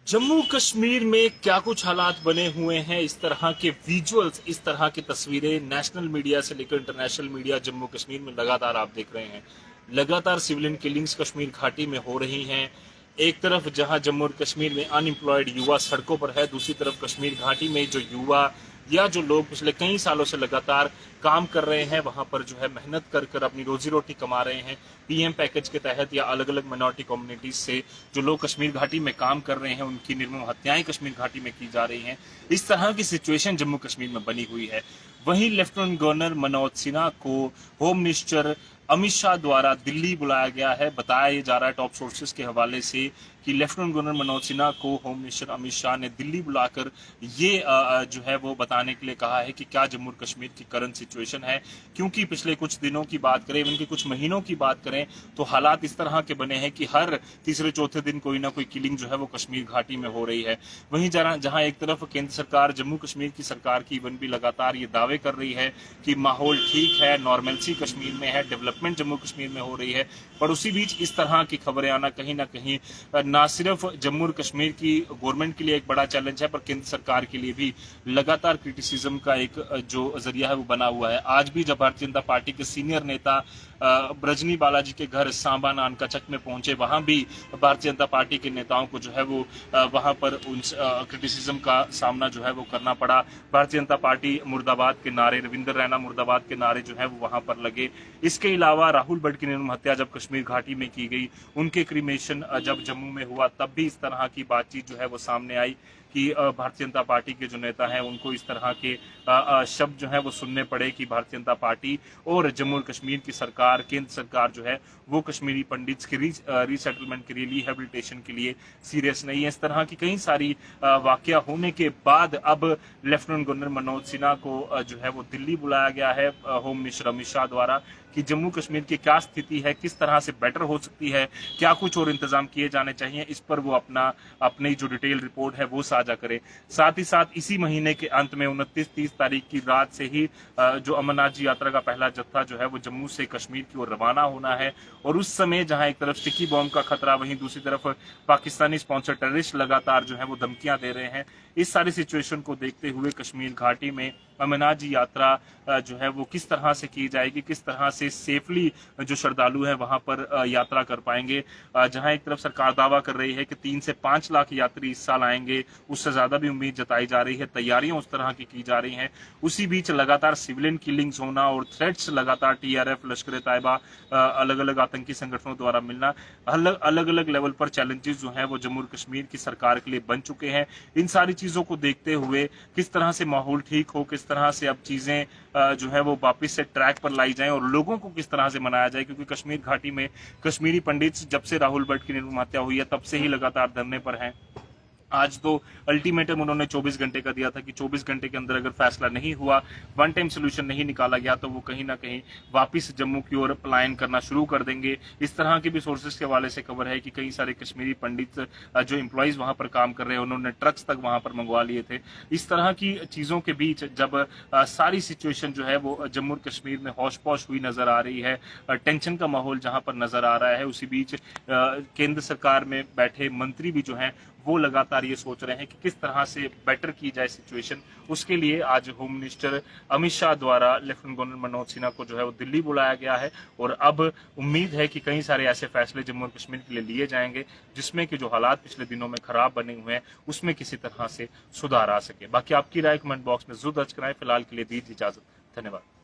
जम्मू कश्मीर में क्या कुछ हालात बने हुए हैं, इस तरह के विजुअल्स, इस तरह की तस्वीरें नेशनल मीडिया से लेकर इंटरनेशनल मीडिया जम्मू कश्मीर में लगातार आप देख रहे हैं। लगातार सिविलियन किलिंग्स कश्मीर घाटी में हो रही हैं। एक तरफ जहां जम्मू और कश्मीर में अनएम्प्लॉयड युवा सड़कों पर है, दूसरी तरफ कश्मीर घाटी में जो युवा या जो लोग पिछले कई सालों से लगातार काम कर रहे हैं, वहां पर जो है मेहनत कर कर अपनी रोजी रोटी कमा रहे हैं। पीएम पैकेज के तहत या अलग अलग माइनॉरिटी कम्युनिटीज से जो लोग कश्मीर घाटी में काम कर रहे हैं, उनकी निर्मम हत्याएं कश्मीर घाटी में की जा रही हैं। इस तरह की सिचुएशन जम्मू कश्मीर में बनी हुई है। वहीं लेफ्टिनेंट गवर्नर मनोज सिन्हा को होम मिनिस्टर अमित शाह द्वारा दिल्ली बुलाया गया है। बताया जा रहा है टॉप सोर्सेज के हवाले से कि लेफ्टिनेंट गवर्नर मनोज सिन्हा को होम मिनिस्टर अमित शाह ने दिल्ली बुलाकर ये जो है वो बताने के लिए कहा है कि क्या जम्मू और कश्मीर की करंट सिचुएशन है। क्योंकि पिछले कुछ दिनों की बात करें, इनके कुछ महीनों की बात करें, तो हालात इस तरह के बने हैं कि हर तीसरे चौथे दिन कोई ना कोई किलिंग जो है वो कश्मीर घाटी में हो रही है। वहीं जहां एक तरफ केंद्र सरकार, जम्मू कश्मीर की सरकार की इवन भी लगातार ये दावे कर रही है कि माहौल ठीक है, नॉर्मलसी कश्मीर में है, डेवलपमेंट जम्मू कश्मीर में हो रही है, पर उसी बीच इस तरह की खबरें आना कहीं ना कहीं ना सिर्फ जम्मू और कश्मीर की गवर्नमेंट के लिए एक बड़ा चैलेंज है, पर केंद्र सरकार के लिए भी लगातार क्रिटिसिज्म का एक जो जरिया है वो बना हुआ है। आज भी जब भारतीय जनता पार्टी के सीनियर नेता ब्रजनी बालाजी के घर सांबा नानकाचक में पहुंचे, वहां भी भारतीय जनता पार्टी के नेताओं को जो है वो वहां पर उन क्रिटिसिज्म का सामना जो है वो करना पड़ा। भारतीय जनता पार्टी मुर्दाबाद के नारे, रविंदर रैना मुर्दाबाद के नारे जो है वो वहां पर लगे। इसके अलावा राहुल भट्ट की निर्मम हत्या जब कश्मीर घाटी में की गई, उनके क्रीमेशन जब जम्मू में हुआ, तब भी इस तरह की बातचीत जो है वो सामने आई कि भारतीय जनता पार्टी के जो नेता हैं उनको इस तरह के शब्द जो है वो सुनने पड़े कि भारतीय जनता पार्टी और जम्मू और कश्मीर की सरकार, केंद्र सरकार जो है वो कश्मीरी पंडित्स के रीसेटलमेंट के लिए, रिहेबिलिटेशन के लिए सीरियस नहीं है। इस तरह की कई सारी वाकया होने के बाद अब लेफ्टिनेंट गवर्नर मनोज सिन्हा को जो है वो दिल्ली बुलाया गया है होम मिनिस्टर अमित शाह द्वारा कि जम्मू कश्मीर की क्या स्थिति है, किस तरह से बेटर हो सकती है, क्या कुछ और इंतजाम किए जाने चाहिए, इस पर वो अपनी जो डिटेल रिपोर्ट है वो साझा करें। साथ ही साथ इसी महीने के अंत में 29-30 तारीख की रात से ही जो अमरनाथ जी यात्रा का पहला जत्था जो है वो जम्मू से कश्मीर की ओर रवाना होना है। और उस समय जहां एक तरफ स्टिकी बॉम्ब का खतरा, वहीं दूसरी तरफ पाकिस्तानी स्पॉन्सर टेररिस्ट लगातार जो है वो धमकियां दे रहे हैं। इस सारी सिचुएशन को देखते हुए कश्मीर घाटी में अमरनाथ जी यात्रा जो है वो किस तरह से की जाएगी, किस तरह से सेफली जो श्रद्धालु है वहां पर यात्रा कर पाएंगे। जहां एक तरफ सरकार दावा कर रही है कि 3 से 5 लाख यात्री इस साल आएंगे, उससे ज्यादा भी उम्मीद जताई जा रही है, तैयारियां उस तरह की जा रही हैं। उसी बीच लगातार सिविलियन किलिंग्स होना और थ्रेट्स लगातार टीआरएफ, लश्कर तैयबा, अलग अलग आतंकी संगठनों द्वारा मिलना, अलग अलग लेवल पर चैलेंजेस जो है वो जम्मू और कश्मीर की सरकार के लिए बन चुके हैं। इन सारी चीजों को देखते हुए किस तरह से माहौल ठीक हो, किस तरह से अब चीजें जो है वो वापस से ट्रैक पर लाई जाएं और लोगों को किस तरह से मनाया जाए, क्योंकि कश्मीर घाटी में कश्मीरी पंडित जब से राहुल भट्ट की निर्मम हत्या हुई है तब से ही लगातार धरने पर हैं। आज तो अल्टीमेटम उन्होंने 24 घंटे का दिया था कि 24 घंटे के अंदर अगर फैसला नहीं हुआ, वन टाइम सोल्यूशन नहीं निकाला गया, तो वो कहीं ना कहीं वापस जम्मू की ओर पलायन करना शुरू कर देंगे। इस तरह के भी सोर्सेज के हवाले से खबर है कि कई सारे कश्मीरी पंडित जो एम्प्लॉयज वहां पर काम कर रहे हैं, उन्होंने ट्रक्स तक वहां पर मंगवा लिए थे। इस तरह की चीजों के बीच जब सारी सिचुएशन जो है वो जम्मू और कश्मीर में होश पौश हुई नजर आ रही है, टेंशन का माहौल जहां पर नजर आ रहा है, उसी बीच केंद्र सरकार में बैठे मंत्री भी जो हैं वो लगातार ये सोच रहे हैं कि किस तरह से बेटर की जाए सिचुएशन। उसके लिए आज होम मिनिस्टर अमित शाह द्वारा लेफ्टिनेंट गवर्नर मनोज सिन्हा को जो है वो दिल्ली बुलाया गया है और अब उम्मीद है कि कई सारे ऐसे फैसले जम्मू और कश्मीर के लिए लिए जाएंगे जिसमें कि जो हालात पिछले दिनों में खराब बने हुए हैं उसमें किसी तरह से सुधार आ सके। बाकी आपकी राय कमेंट बॉक्स में जरूर दर्ज कराएं। फिलहाल के लिए दीजिए इजाजत। धन्यवाद।